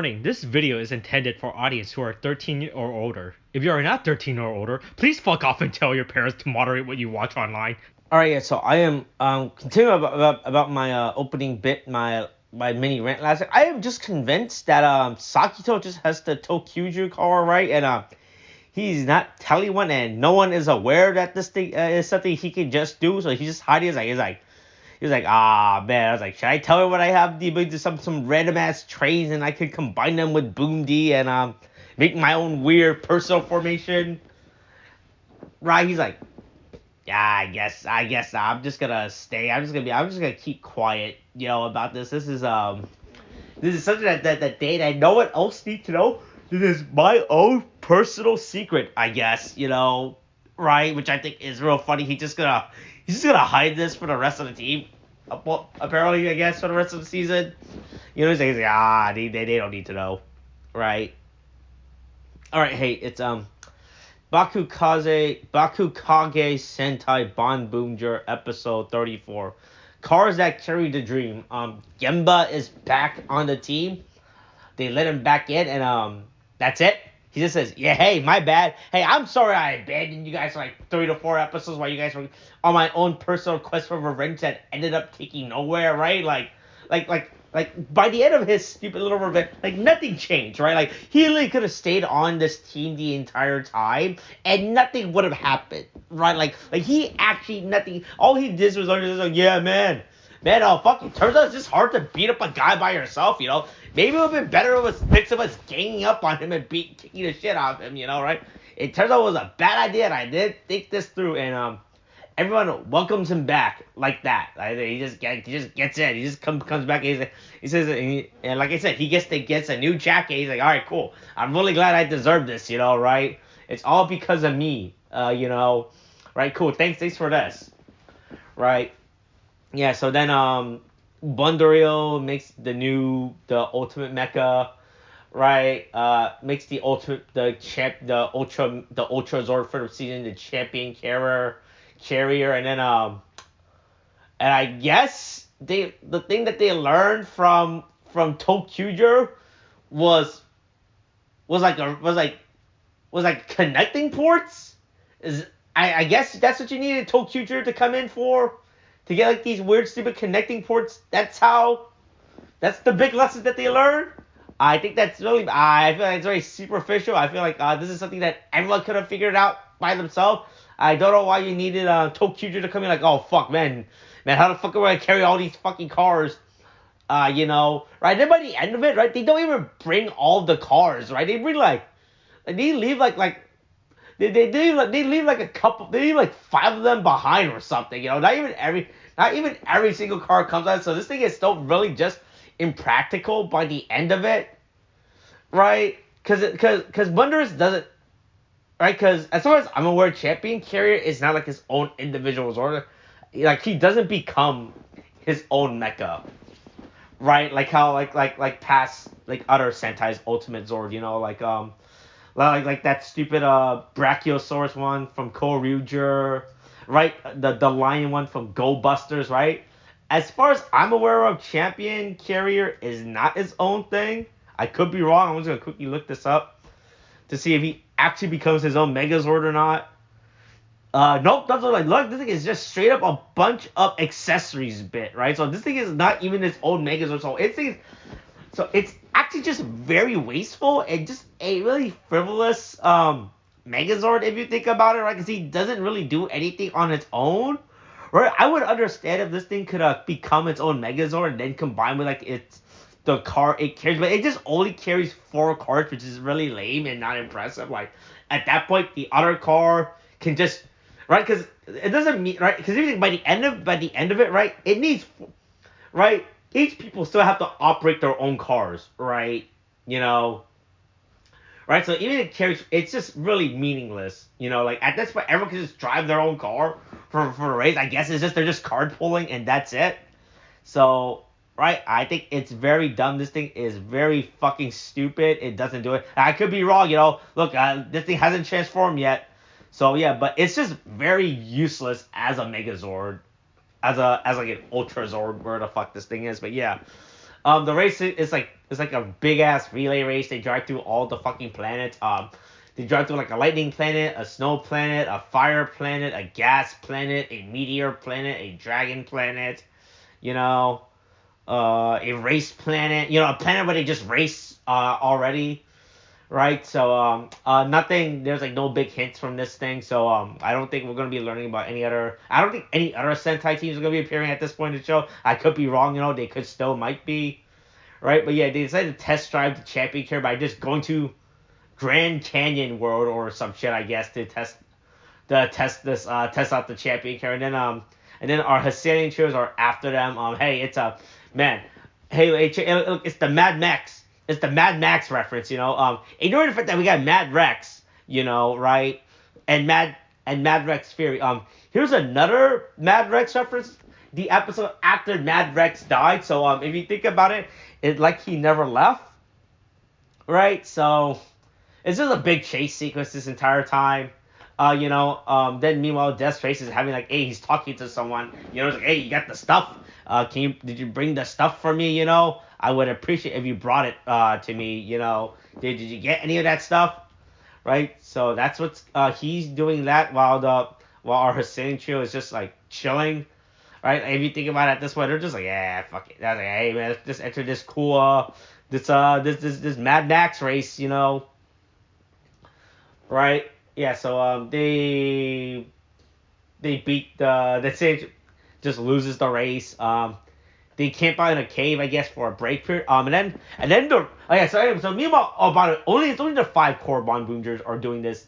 Warning, this video is intended for audience who are 13 or older. If you are not 13 or older, please fuck off and tell your parents to moderate what you watch online. Alright, yeah, so I am continuing about my opening bit, my mini rant last week. I am just convinced that Sakito just has the Tokuju car, right? And he's not telling one, and no one is aware that this thing is something he can just do, so he's just hiding. He's like, ah, man. I was like, should I tell her what I have? Some random ass trains, and I could combine them with Boom D and make my own weird personal formation, right? He's like, yeah, I guess I'm just gonna stay. I'm just gonna keep quiet, about this. This is something that they and no one else needs to know. This is my own personal secret, I guess, right? Which I think is real funny. He's just gonna hide this for the rest of the team. Well, apparently, I guess for the rest of the season, he's like they don't need to know, right? All right, hey, it's Bakuage Sentai Boonboomger episode 34. Cars that carry the dream. Gemba is back on the team. They let him back in, and that's it. He just says, "Yeah, hey, my bad. Hey, I'm sorry I abandoned you guys for like 3 to 4 episodes while you guys were on my own personal quest for revenge that ended up taking nowhere, right? Like by the end of his stupid little revenge, like nothing changed, right? Like he really could have stayed on this team the entire time, and nothing would have happened, right? Like he actually nothing. All he did was like, yeah, man, oh fuck it. Turns out it's just hard to beat up a guy by yourself, Maybe it would have been better if it was 6 of us ganging up on him and kicking the shit out of him, right? It turns out it was a bad idea, and I did think this through, and everyone welcomes him back like that. He just gets in. He just comes back. And he says, and like I said, he gets a new jacket. He's like, all right, cool. I'm really glad I deserve this, right? It's all because of me, right? Cool. Thanks for this, right? Yeah. So then, Bundario makes the ultimate mecha, right? Makes the ultra Zord for the season the champion carrier, and then and I guess the thing that they learned from Tokuger was like connecting ports. I guess that's what you needed Tokuger to come in for, to get like these weird stupid connecting ports. That's the big lesson that they learned. I think that's really, I feel like it's very superficial. I feel like this is something that everyone could have figured out by themselves. I don't know why you needed Tokuger to come in like, oh fuck, man, how the fuck am I gonna carry all these fucking cars? Right? Then by the end of it, right, they don't even bring all the cars, right? They bring they leave they leave like a couple, they leave like 5 of them behind or something, Not even every single car comes out. So this thing is still really just impractical by the end of it, right? Because Wonders doesn't, right? Because as far as I'm aware, Champion Carrier is not like his own individual Zord. Like he doesn't become his own mecha, right? Like how like past like other Sentai's Ultimate Zord, like that stupid Brachiosaurus one from Koryuger, right? The lion one from Go Busters, right? As far as I'm aware of, Champion Carrier is not his own thing. I could be wrong. I'm just gonna quickly look this up to see if he actually becomes his own Megazord or not. Nope, that's what I look. This thing is just straight up a bunch of accessories bit, right? So this thing is not even his own Megazord. So it's actually just very wasteful and just a really frivolous Megazord if you think about it, right? Because he doesn't really do anything on its own, right? I would understand if this thing could become its own Megazord and then combine with like the car it carries, but it just only carries 4 cards, which is really lame and not impressive. Like at that point, the other car can just, right? Because it doesn't mean, right? Because even by the end of it, right? It needs, right? Each people still have to operate their own cars, right? Right? So even if it carries, it's just really meaningless. Like at this point, everyone can just drive their own car for the race. I guess they're just card pulling and that's it. So, right, I think it's very dumb. This thing is very fucking stupid. It doesn't do it. I could be wrong, Look, this thing hasn't transformed yet. So yeah, but it's just very useless as a Megazord, as like an Ultra Zord, where the fuck this thing is. But yeah, the race is like It's like a big ass relay race. They drive through all the fucking planets. They drive through like a lightning planet, a snow planet, a fire planet, a gas planet, a meteor planet, a dragon planet. You know, a race planet. You know, a planet where they just race already. Right, so nothing. There's like no big hints from this thing, so I don't think we're gonna be learning about any other. I don't think any other Sentai teams are gonna be appearing at this point in the show. I could be wrong, you know. They could still might be, right? But yeah, they decided to test drive the champion care by just going to Grand Canyon World or some shit, I guess, to test out the champion care, and then our Hessarian trios are after them. Hey, it's a man. Hey, it's the Mad Max. It's the Mad Max reference, you know. Ignoring the fact that we got Mad Rex, you know, right? And Mad Rex Fury. Here's another Mad Rex reference. The episode after Mad Rex died. So if you think about it, it's like he never left, right? So it's just a big chase sequence this entire time. Then meanwhile, Death Trace is having like, hey, he's talking to someone. You know, it's like, hey, you got the stuff. Did you bring the stuff for me? You know, I would appreciate if you brought it to me. You know, did you get any of that stuff? Right. So that's what's he's doing that while our Hussein trio is just like chilling. Right. If you think about it at this point, they're just like, yeah, fuck it. They're like, hey man, let's just enter this cool this Mad Max race. You know. Right. Yeah. So they beat the Sage just loses the race. They camp out in a cave, I guess, for a break period. And then the so meanwhile it's only the 5 core Boonboomgers are doing this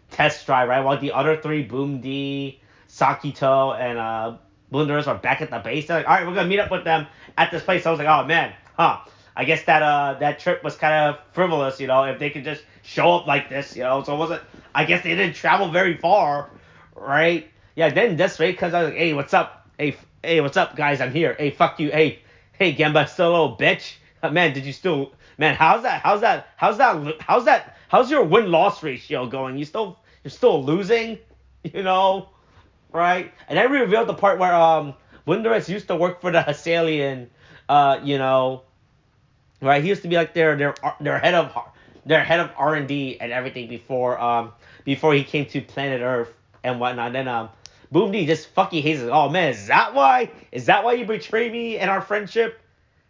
test drive, right? While the other 3 Boom D, Sakito, and Blunders are back at the base. They're like, all right, we're gonna meet up with them at this place. So I was like, oh man, I guess that trip was kind of frivolous, you know, if they could just show up like this, you know. So it wasn't. I guess they didn't travel very far, right? Yeah. Then this rate comes out like, hey, what's up? Hey, what's up, guys? I'm here. Hey, fuck you. Hey, Gemba, still a little bitch. Man, did you still? Man, how's your win-loss ratio going? You're still losing, you know, right? And then we revealed the part where Windorus used to work for the Hessalian, you know, right? He used to be like their head of R&D and everything before he came to planet Earth and whatnot. And then Boom D just fucking hates it. Oh man, is that why you betray me and our friendship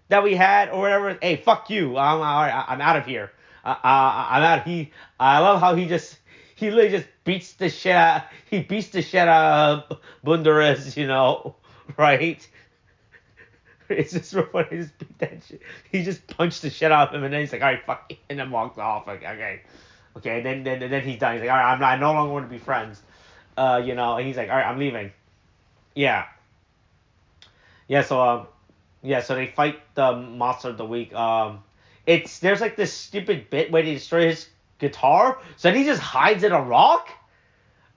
that we had or whatever? Hey, fuck you. I'm out of here. I'm out. I love how he literally just beats the shit out. He beats the shit out of Bunderes, you know, right? It's just real funny. He just beat that shit. He just punched the shit out of him, and then he's like, all right, fuck it, and then walked off. Like, okay. Then he's done. He's like, all right, I no longer want to be friends. You know, and he's like, all right, I'm leaving. Yeah. So they fight the monster of the week. There's like this stupid bit where they destroy his guitar, so then he just hides in a rock,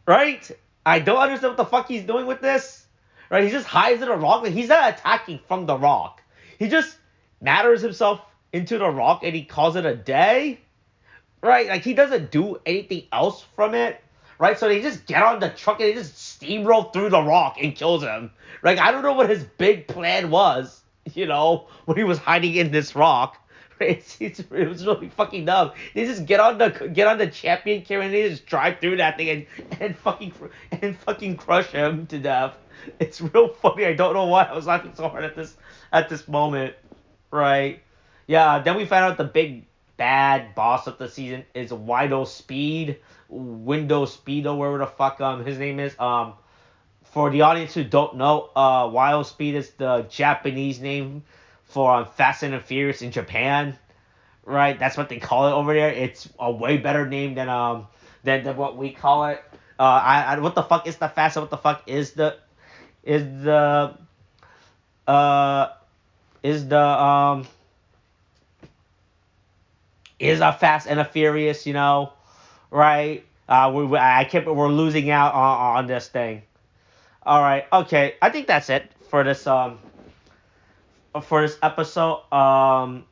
right? I don't understand what the fuck he's doing with this, right? He just hides in a rock, but he's not attacking from the rock. He just matters himself into the rock and he calls it a day, right? Like he doesn't do anything else from it. Right, so they just get on the truck and they just steamroll through the rock and kills him. Like, I don't know what his big plan was, you know, when he was hiding in this rock. It was really fucking dumb. They just get on the champion carrier and they just drive through that thing and fucking crush him to death. It's real funny. I don't know why I was laughing so hard at this moment. Right. Yeah. Then we found out the big bad boss of the season is Window Speed, or whatever the fuck his name is. For the audience who don't know, Wild Speed is the Japanese name for Fast and Furious in Japan, right? That's what they call it over there. It's a way better name than what we call it. What the fuck is the Fast and what the fuck is the is a Fast and a Furious, you know, right? We're losing out on this thing. All right, okay. I think that's it for this episode.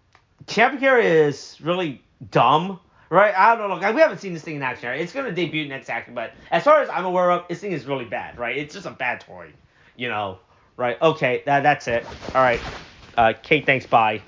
Champion is really dumb, right? I don't know. Like, we haven't seen this thing in action. Right? It's gonna debut next action, but as far as I'm aware of, this thing is really bad, right? It's just a bad toy, you know, right? Okay, that's it. All right, Kate. Thanks. Bye.